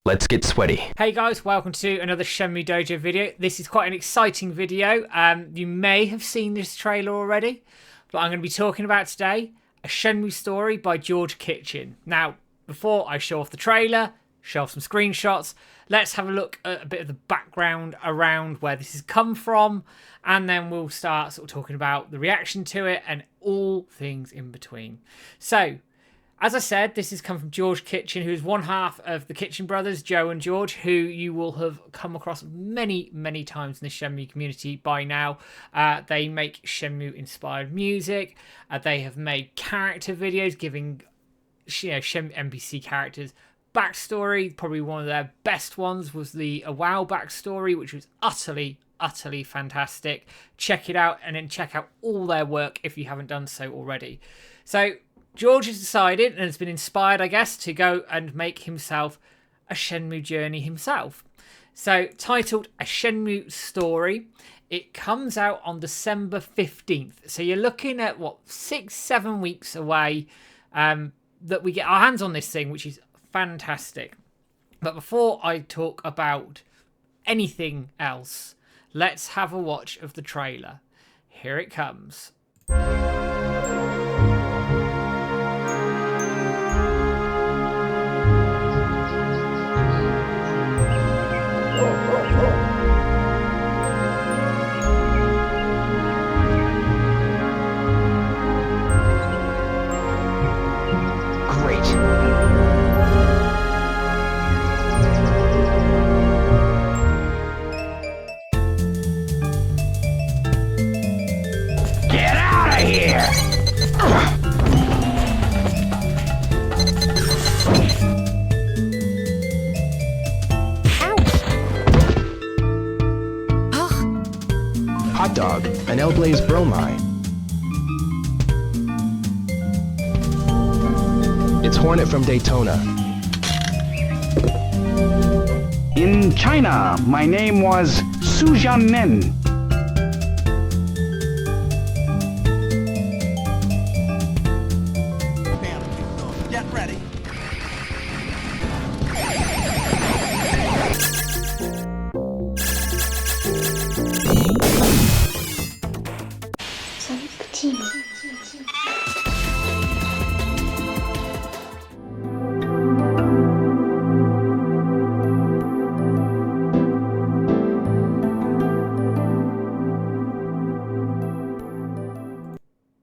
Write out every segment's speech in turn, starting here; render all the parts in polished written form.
Let's get sweaty. Hey guys, welcome to another Shenmue Dojo video. This is quite an exciting video. You may have seen this trailer already, but I'm going to be talking about today A Shenmue Story by George Kitchen. Now, before I show off the trailer, show off some screenshots, let's have a look at a bit of the background around where this has come from, and then we'll start sort of talking about the reaction to it and all things in between. So, as I said, this has come from George Kitchen, who is one half of the Kitchen brothers, Joe and George, who you will have come across many, many times in the Shenmue community by now. They make Shenmue-inspired music. They have made character videos giving Shenmue NPC characters backstory. Probably one of their best ones was the A WoW backstory, which was utterly fantastic. Check it out, and then check out all their work if you haven't done so already. So, George has decided, and has been inspired, I guess, to go and make himself a Shenmue journey himself. So, titled A Shenmue Story, it comes out on December 15th. So, you're looking at, 6-7 weeks away that we get our hands on this thing, which is fantastic. But before I talk about anything else, let's have a watch of the trailer. Here it comes. Hot dog, an L-Blaze bromide. It's Hornet from Daytona. In China, my name was Su Jianmen. Get ready.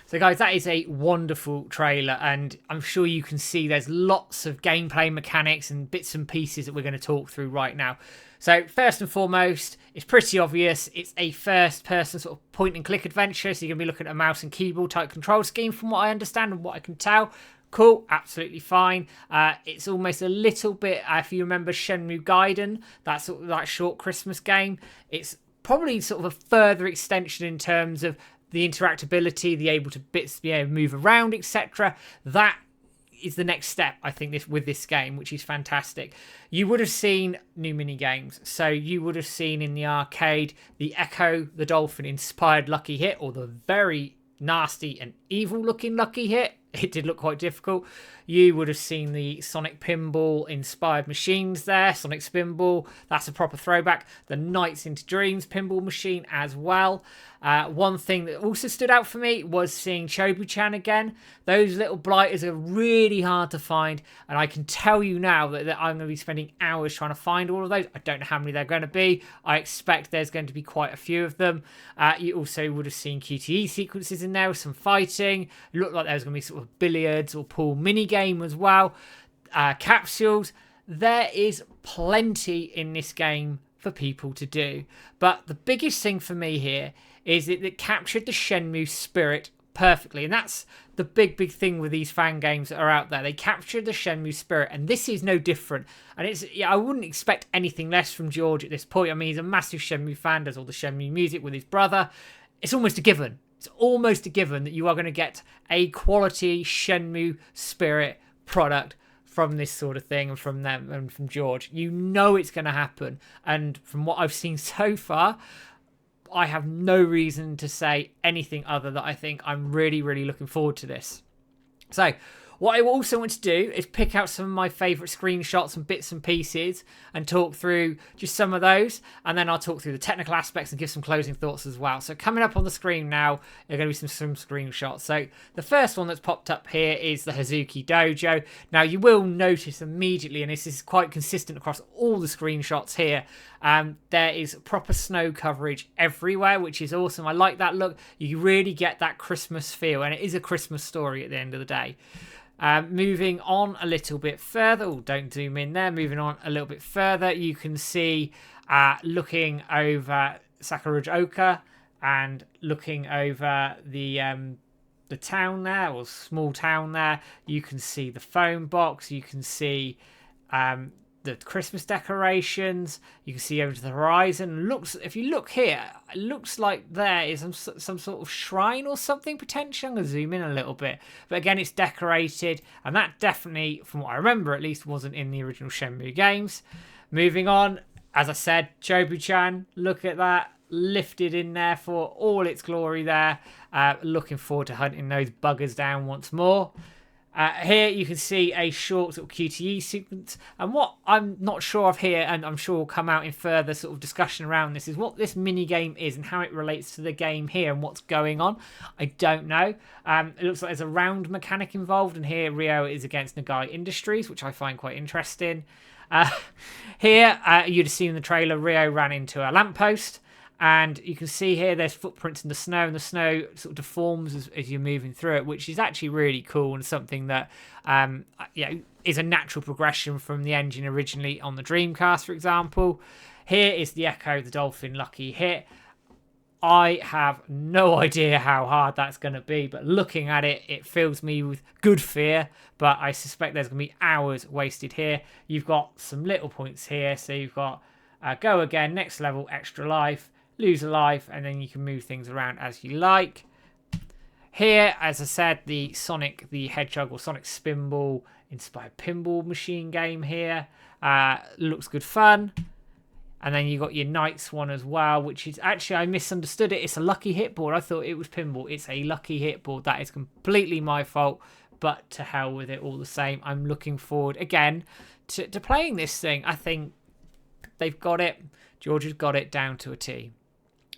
So guys, that is a wonderful trailer, and I'm sure you can see there's lots of gameplay mechanics and bits and pieces that we're going to talk through right now. So first and foremost, it's pretty obvious. It's a first-person sort of point-and-click adventure, so you're going to be looking at a mouse and keyboard type control scheme from what I understand and what I can tell. Cool, absolutely fine. It's almost a little bit, if you remember Shenmue Gaiden, that short Christmas game, it's probably sort of a further extension in terms of the interactability, the able to move around, etc. That is the next step, I think, with this game, which is fantastic. You would have seen new mini games. So you would have seen in the arcade the Echo the Dolphin inspired Lucky Hit, or the very nasty and evil looking Lucky Hit. It did look quite difficult. You would have seen the Sonic Pinball inspired machines there. Sonic Spinball, that's a proper throwback. The Nights into Dreams pinball machine as well. One thing that also stood out for me was seeing Chobu-chan again. Those little blighters are really hard to find, and I can tell you now that I'm going to be spending hours trying to find all of those. I don't know how many they're going to be. I expect there's going to be quite a few of them. You also would have seen QTE sequences in there with some fighting. It looked like there was going to be sort of billiards or pool mini game as well. Capsules. There is plenty in this game for people to do, but the biggest thing for me here is that it captured the Shenmue spirit perfectly, and that's the big thing with these fan games that are out there. They captured the Shenmue spirit, and this is no different. And I wouldn't expect anything less from George at this point. I mean, he's a massive Shenmue fan, does all the Shenmue music with his brother. It's almost a given. It's almost a given that you are going to get a quality Shenmue spirit product from this sort of thing, and from them and from George. You know it's going to happen, and from what I've seen so far, I have no reason to say anything other than I think I'm really looking forward to this. So What I also want to do is pick out some of my favourite screenshots and bits and pieces and talk through just some of those. And then I'll talk through the technical aspects and give some closing thoughts as well. So coming up on the screen now are going to be some screenshots. So the first one that's popped up here is the Hazuki Dojo. Now you will notice immediately, and this is quite consistent across all the screenshots here, there is proper snow coverage everywhere, which is awesome. I like that look. You really get that Christmas feel, and it is a Christmas story at the end of the day. Moving on a little bit further, don't zoom in there, moving on a little bit further, you can see looking over Sakuragaoka and looking over the town there, or small town there, you can see the phone box, you can see the Christmas decorations, you can see over to the horizon. Looks, if you look here, it looks like there is some sort of shrine or something potentially. I'm going to zoom in a little bit, but again, it's decorated, and that definitely, from what I remember at least, wasn't in the original Shenmue games. Moving on, as I said, Chobu-chan, look at that, lifted in there for all its glory there. Looking forward to hunting those buggers down once more. Here you can see a short sort of QTE sequence, and what I'm not sure of here, and I'm sure will come out in further sort of discussion around this, is what this mini game is and how it relates to the game here and what's going on. I don't know. It looks like there's a round mechanic involved, and here Ryo is against Nagai Industries, which I find quite interesting. Here you'd have seen in the trailer Ryo ran into a lamppost. And you can see here there's footprints in the snow, and the snow sort of deforms as you're moving through it, which is actually really cool and something that is a natural progression from the engine originally on the Dreamcast, for example. Here is the Echo the Dolphin Lucky Hit. I have no idea how hard that's going to be, but looking at it, it fills me with good fear, but I suspect there's going to be hours wasted here. You've got some little points here, so you've got go again, next level, extra life, lose a life, and then you can move things around as you like. Here, as I said, the Sonic the Hedgehog or Sonic Spinball inspired pinball machine game here. Looks good fun. And then you got your Knights one as well, which is actually, I misunderstood it. It's a lucky hit board. I thought it was pinball. It's a lucky hit board. That is completely my fault, but to hell with it all the same. I'm looking forward again to playing this thing. I think they've got it. George has got it down to a T.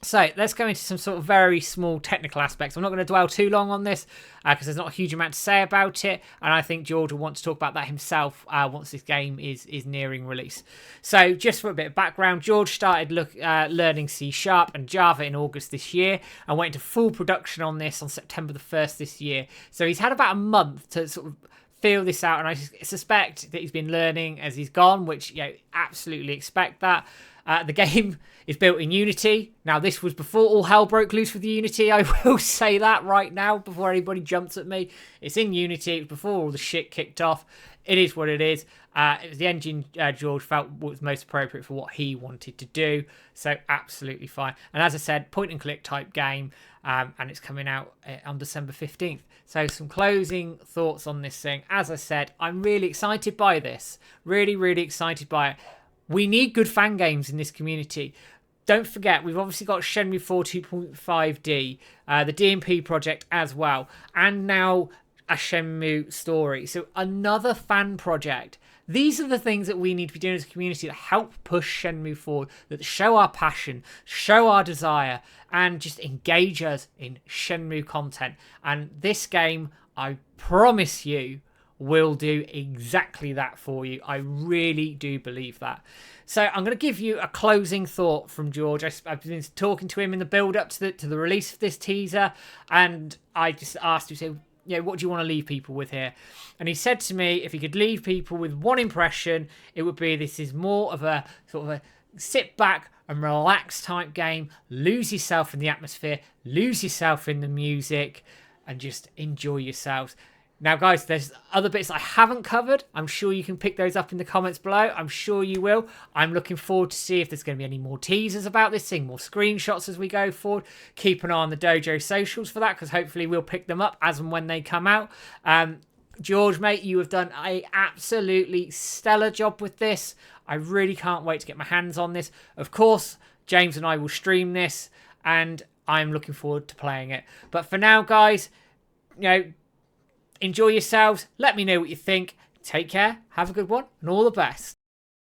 So let's go into some sort of very small technical aspects. I'm not going to dwell too long on this because there's not a huge amount to say about it, and I think George will want to talk about that himself once this game is nearing release. So just for a bit of background, George started learning C# and Java in August this year and went into full production on this on September the 1st this year. So he's had about a month to sort of feel this out, and I suspect that he's been learning as he's gone, which, you know, absolutely expect that. The game is built in Unity. Now, this was before all hell broke loose with Unity. I will say that right now before anybody jumps at me. It's in Unity. It was before all the shit kicked off. It is what it is. It was the engine George felt was most appropriate for what he wanted to do. So absolutely fine. And as I said, point and click type game. And it's coming out on December 15th. So some closing thoughts on this thing. As I said, I'm really excited by this. Really, really excited by it. We need good fan games in this community. Don't forget, we've obviously got Shenmue 4 2.5D, the DMP project as well, and now A Shenmue Story. So another fan project. These are the things that we need to be doing as a community that help push Shenmue forward, that show our passion, show our desire, and just engage us in Shenmue content. And this game, I promise you, will do exactly that for you. I really do believe that. So I'm going to give you a closing thought from George. I've been talking to him in the build-up to the release of this teaser, and I just asked him, so, you know, what do you want to leave people with here? And he said to me, if he could leave people with one impression, it would be this is more of a sort of a sit back and relax type game. Lose yourself in the atmosphere, lose yourself in the music, and just enjoy yourselves. Now, guys, there's other bits I haven't covered. I'm sure you can pick those up in the comments below. I'm sure you will. I'm looking forward to see if there's going to be any more teasers about this thing, more screenshots as we go forward. Keep an eye on the Dojo socials for that, because hopefully we'll pick them up as and when they come out. George, mate, you have done an absolutely stellar job with this. I really can't wait to get my hands on this. Of course, James and I will stream this, and I'm looking forward to playing it. But for now, guys, you know, Enjoy yourselves. Let me know what you think. Take care. Have a good one. And all the best.